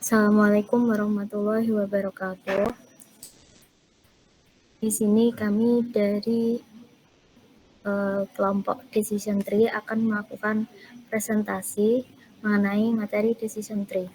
Assalamualaikum warahmatullahi wabarakatuh. Di sini kami dari kelompok Decision Tree akan melakukan presentasi mengenai materi Decision Tree.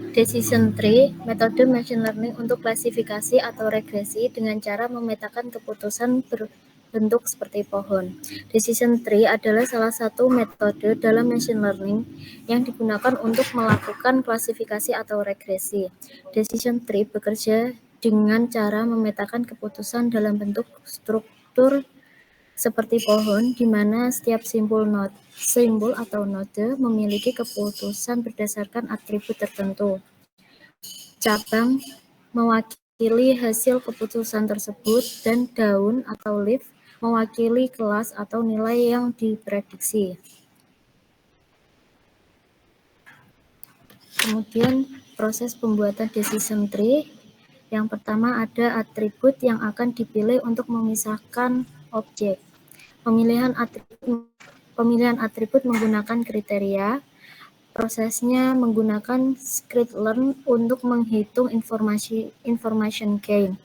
Decision Tree, metode machine learning untuk klasifikasi atau regresi dengan cara memetakan keputusan berbentuk seperti pohon. Decision Tree adalah salah satu metode dalam machine learning yang digunakan untuk melakukan klasifikasi atau regresi. Decision Tree bekerja dengan cara memetakan keputusan dalam bentuk struktur seperti pohon, di mana setiap simbol atau node memiliki keputusan berdasarkan atribut tertentu. Cabang mewakili hasil keputusan tersebut, dan daun atau leaf mewakili kelas atau nilai yang diprediksi. Kemudian proses pembuatan decision tree. Yang pertama ada atribut yang akan dipilih untuk memisahkan objek. Pemilihan atribut menggunakan kriteria. Prosesnya menggunakan scikit-learn untuk menghitung information gain.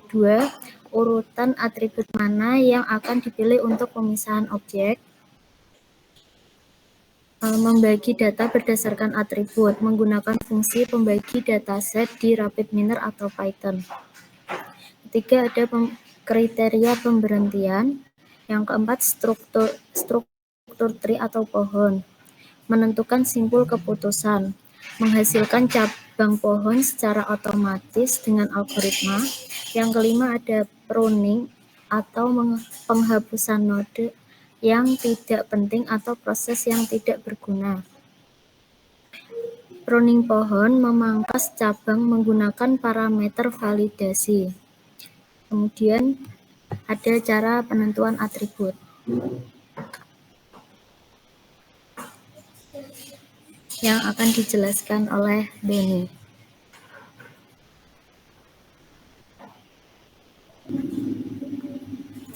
2. Urutan atribut mana yang akan dipilih untuk pemisahan objek. Membagi data berdasarkan atribut menggunakan fungsi pembagi dataset di RapidMiner atau Python. Ketiga, ada kriteria pemberhentian. Yang keempat, struktur tree atau pohon. Menentukan simpul keputusan. Menghasilkan cabang pohon secara otomatis dengan algoritma. Yang kelima, ada pruning atau penghapusan node yang tidak penting atau proses yang tidak berguna. Pruning pohon memangkas cabang menggunakan parameter validasi. Kemudian ada cara penentuan atribut. Yang akan dijelaskan oleh Benny.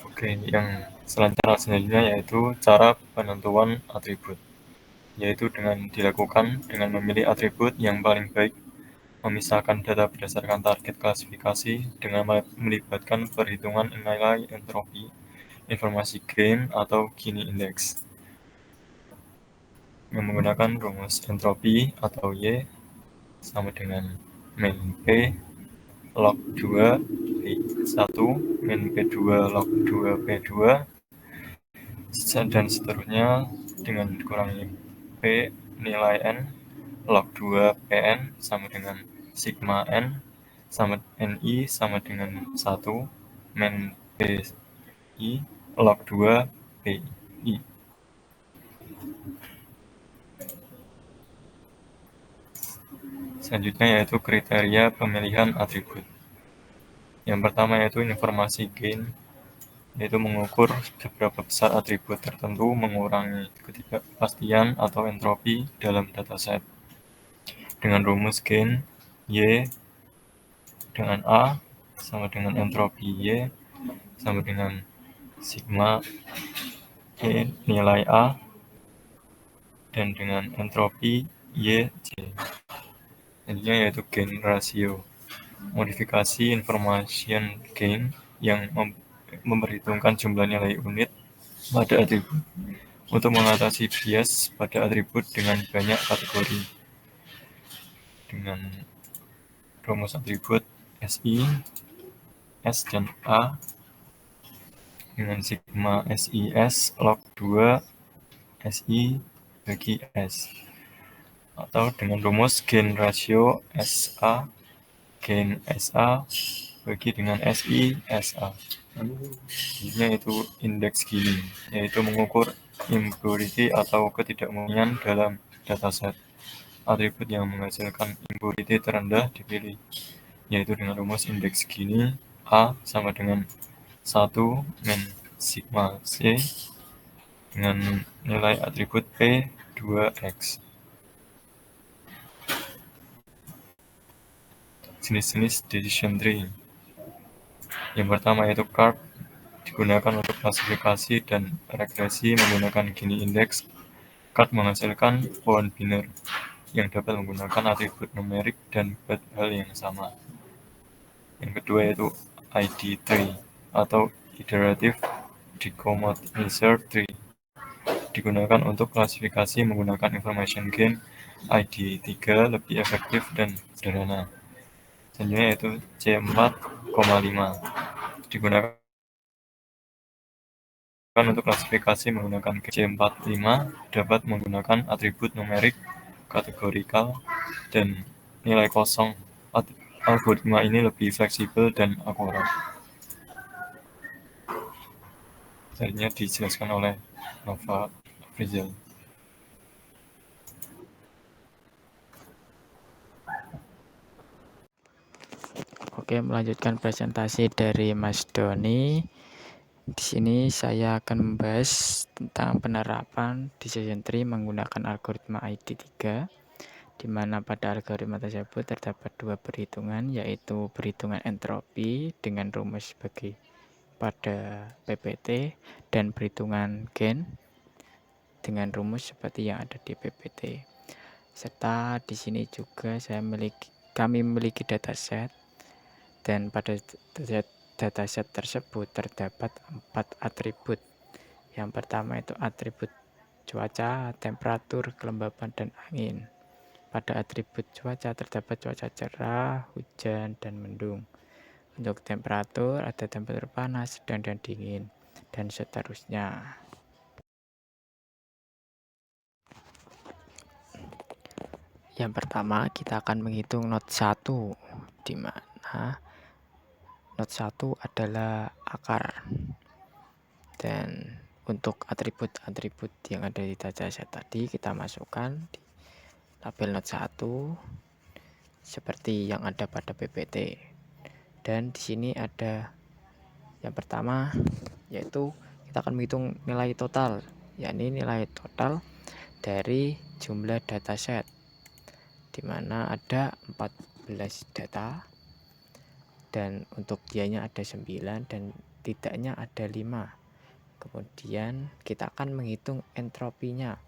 Oke, yang selanjutnya yaitu cara penentuan atribut, yaitu dengan dilakukan dengan memilih atribut yang paling baik, memisahkan data berdasarkan target klasifikasi dengan melibatkan perhitungan nilai entropi, informasi gain atau Gini index, yang menggunakan rumus entropi atau Y sama dengan min P log 2 P1 min P2 log 2 P2 dan seterusnya dengan dikurangi P nilai N log 2 PN sama dengan sigma N sama NI sama dengan 1 min PI log 2 PI. Selanjutnya yaitu kriteria pemilihan atribut. Yang pertama yaitu informasi gain, yaitu mengukur seberapa besar atribut tertentu mengurangi ketidakpastian atau entropi dalam dataset. Dengan rumus gain Y dengan A sama dengan entropi Y sama dengan sigma E nilai A dan dengan entropi YJ. Intinya yaitu gain ratio. Modifikasi information gain yang memperhitungkan jumlah nilai unit pada atribut untuk mengatasi bias pada atribut dengan banyak kategori. Dengan rumus atribut SI, S dan A dengan sigma SIS log 2 SI bagi S, atau dengan rumus gain ratio SA gain SA bagi dengan SI SA. Ini itu indeks Gini, yaitu mengukur impurity atau ketidakmurnian dalam dataset. atribut yang menghasilkan impurity terendah dipilih, yaitu dengan rumus indeks gini, A sama dengan 1 min sigma C dengan nilai atribut P 2X. Jenis-jenis decision tree. Yang pertama yaitu CART, digunakan untuk klasifikasi dan regresi menggunakan Gini index. CART menghasilkan pohon biner yang dapat menggunakan atribut numerik dan buat hal yang sama. Yang kedua yaitu ID tree atau Iterative Decommodinizer Tree, digunakan untuk klasifikasi menggunakan information gain. ID 3 lebih efektif dan sederhana. Selanjutnya yaitu C4,5, digunakan untuk klasifikasi menggunakan C45, dapat menggunakan atribut numerik, kategorikal, dan nilai kosong. Algoritma ini lebih fleksibel dan akurat. Selanjutnya dijelaskan oleh Nova Afrizal. Oke, melanjutkan presentasi dari Mas Doni. Di sini saya akan membahas tentang penerapan decision tree menggunakan algoritma ID3, di mana pada algoritma tersebut terdapat dua perhitungan, yaitu perhitungan entropi dengan rumus bagi pada PPT dan perhitungan gain dengan rumus seperti yang ada di PPT. Serta di sini juga kami memiliki dataset, dan pada dataset tersebut terdapat 4 atribut. Yang pertama itu atribut cuaca, temperatur, kelembapan, dan angin. Pada atribut cuaca terdapat cuaca cerah, hujan, dan mendung. Untuk temperatur ada temperatur panas, sedang, dan dingin, dan seterusnya. Yang pertama kita akan menghitung not 1, di mana not 1 adalah akar. Dan untuk atribut-atribut yang ada di dataset tadi kita masukkan di tabel not 1 seperti yang ada pada PPT. Dan di sini ada yang pertama, yaitu kita akan menghitung nilai total, yakni nilai total dari jumlah dataset, di mana ada 14 data, dan untuk dianya ada 9 dan tidaknya ada 5. Kemudian kita akan menghitung entropinya,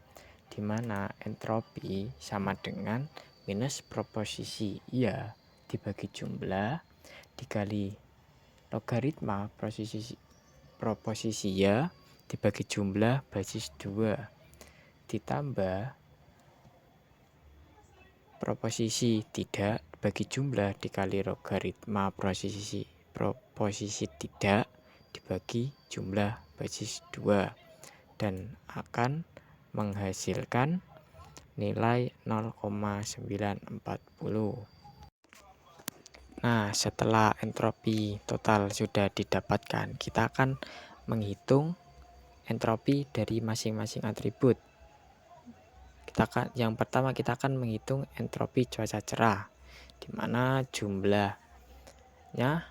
di mana entropi sama dengan minus proposisi ya dibagi jumlah dikali logaritma proposisi ya dibagi jumlah basis 2 ditambah proposisi tidak bagi jumlah dikali logaritma proposisi tidak dibagi jumlah basis 2, dan akan menghasilkan nilai 0,940. Nah, setelah entropi total sudah didapatkan, kita akan menghitung entropi dari masing-masing atribut. Yang pertama kita akan menghitung entropi cuaca cerah, di mana jumlahnya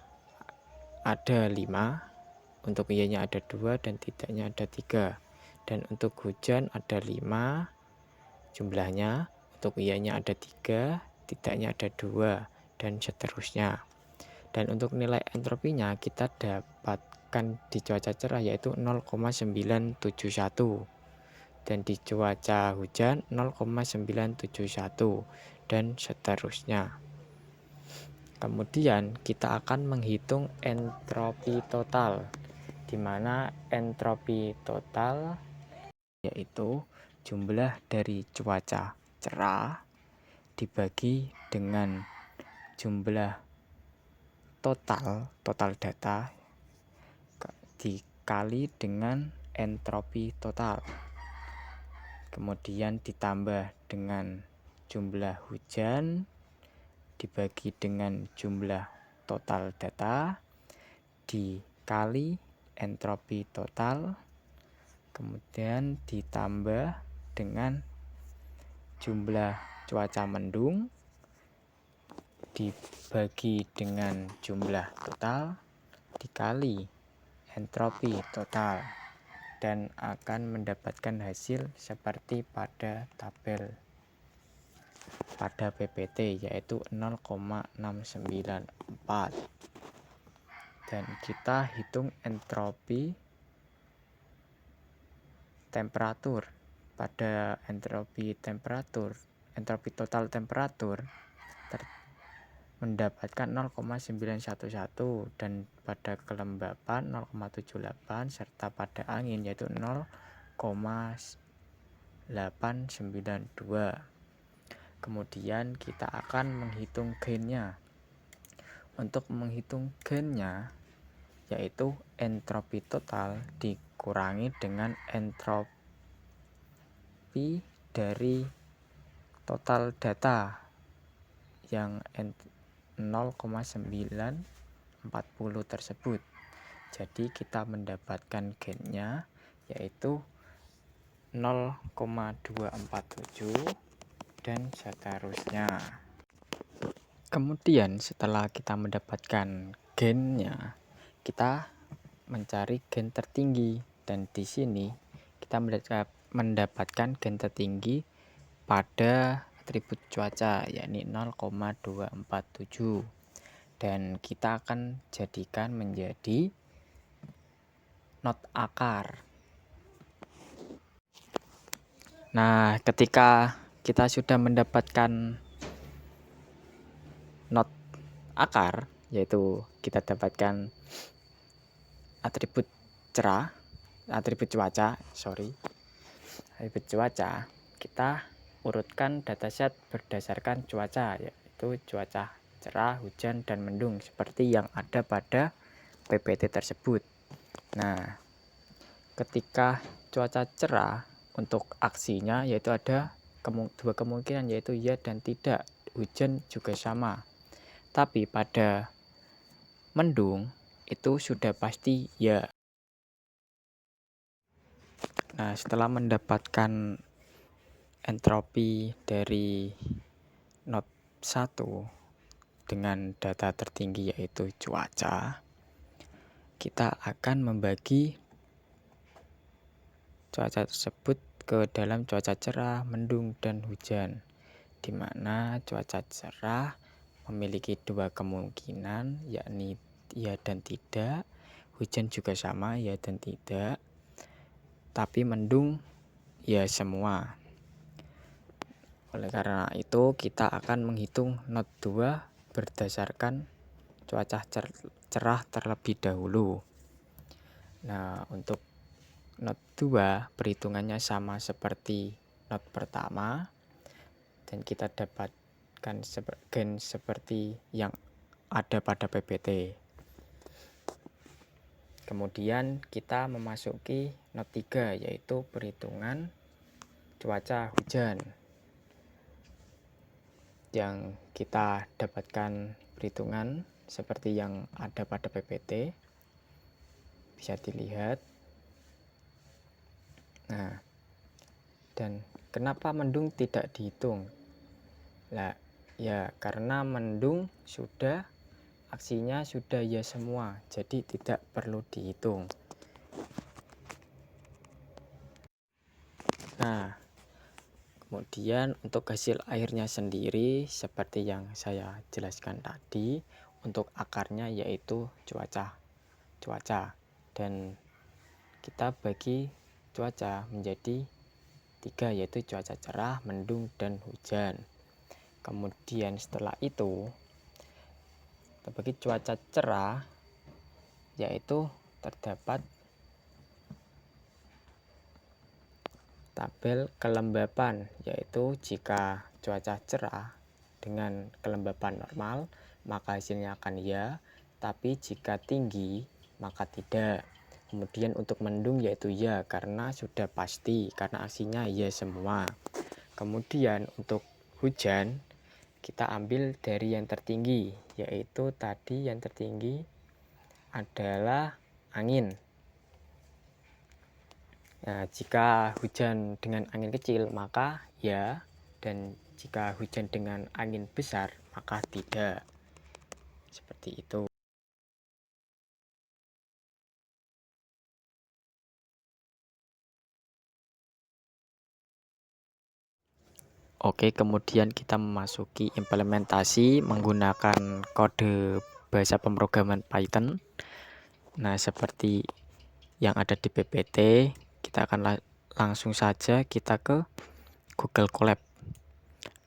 ada 5, untuk ianya ada 2 dan tidaknya ada 3. Dan untuk hujan ada 5 jumlahnya, untuk ianya ada 3, tidaknya ada 2, dan seterusnya. Dan untuk nilai entropinya kita dapatkan di cuaca cerah yaitu 0,971, dan di cuaca hujan 0,971, dan seterusnya. Kemudian kita akan menghitung entropi total, di mana entropi total yaitu jumlah dari cuaca cerah dibagi dengan jumlah total data dikali dengan entropi total, kemudian ditambah dengan jumlah hujan dibagi dengan jumlah total data dikali entropi total, kemudian ditambah dengan jumlah cuaca mendung dibagi dengan jumlah total dikali entropi total, dan akan mendapatkan hasil seperti pada tabel pada PPT, yaitu 0,694. Dan kita hitung entropi temperatur. Pada entropi total temperatur mendapatkan 0,911, dan pada kelembapan 0,78, serta pada angin yaitu 0,892. Kemudian kita akan menghitung gainnya. Untuk menghitung gainnya yaitu entropi total dikurangi dengan entropi dari total data yang 0,940 tersebut. Jadi kita mendapatkan gainnya yaitu 0,247 dan seterusnya. Kemudian setelah kita mendapatkan gainnya, kita mencari gain tertinggi, dan di sini kita mendapatkan gain tertinggi pada atribut cuaca, yakni 0,247, dan kita akan jadikan menjadi not akar. Nah, ketika kita sudah mendapatkan not akar, yaitu kita dapatkan atribut cuaca, kita urutkan dataset berdasarkan cuaca, yaitu cuaca cerah, hujan, dan mendung, seperti yang ada pada PPT tersebut. Nah, ketika cuaca cerah, untuk aksinya yaitu ada dua kemungkinan, yaitu ya dan tidak. Hujan juga sama. Tapi pada mendung itu sudah pasti ya. Nah, setelah mendapatkan entropi dari not 1 dengan data tertinggi yaitu cuaca, kita akan membagi cuaca tersebut ke dalam cuaca cerah, mendung, dan hujan, di mana cuaca cerah memiliki dua kemungkinan, yakni ya dan tidak. Hujan juga sama, ya dan tidak. Tapi mendung ya semua. Oleh karena itu kita akan menghitung not 2 berdasarkan cuaca cerah terlebih dahulu. Nah, untuk not 2 perhitungannya sama seperti not pertama, dan kita dapatkan gain seperti yang ada pada PPT. Kemudian kita memasuki not 3, yaitu perhitungan cuaca hujan, yang kita dapatkan perhitungan seperti yang ada pada PPT, bisa dilihat. Nah, dan kenapa mendung tidak dihitung? Lah, ya karena mendung aksinya sudah ya semua, jadi tidak perlu dihitung. Nah, kemudian untuk hasil akhirnya sendiri seperti yang saya jelaskan tadi, untuk akarnya yaitu cuaca, dan kita bagi cuaca menjadi 3, yaitu cuaca cerah, mendung, dan hujan. Kemudian setelah itu kita bagi cuaca cerah, yaitu terdapat tabel kelembapan, yaitu jika cuaca cerah dengan kelembapan normal maka hasilnya akan ya, tapi jika tinggi maka tidak. Kemudian untuk mendung yaitu ya, karena sudah pasti, karena aksinya ya semua. Kemudian untuk hujan kita ambil dari yang tertinggi, yaitu tadi yang tertinggi adalah angin. Nah, jika hujan dengan angin kecil maka ya, dan Jika hujan dengan angin besar, maka tidak. Seperti itu. Oke, kemudian kita memasuki implementasi menggunakan kode bahasa pemrograman Python. Nah, seperti yang ada di PPT, kita akan langsung saja kita ke Google Colab.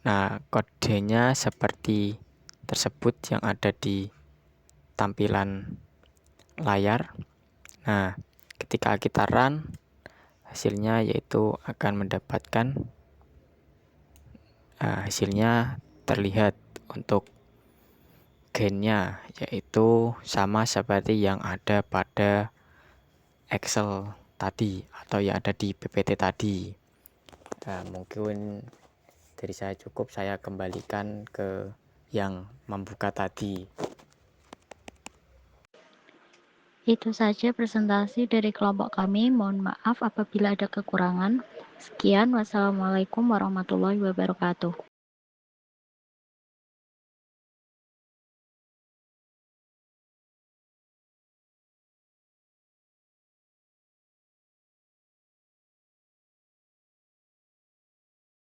Nah, kodenya seperti tersebut yang ada di tampilan layar. Nah, ketika kita run, hasilnya yaitu akan mendapatkan hasilnya terlihat untuk gainnya, yaitu sama seperti yang ada pada Excel tadi atau yang ada di PPT tadi. Nah, mungkin dari saya cukup, saya kembalikan ke yang membuka tadi. Itu saja presentasi dari kelompok kami. Mohon maaf apabila ada kekurangan. Sekian, wassalamualaikum warahmatullahi wabarakatuh.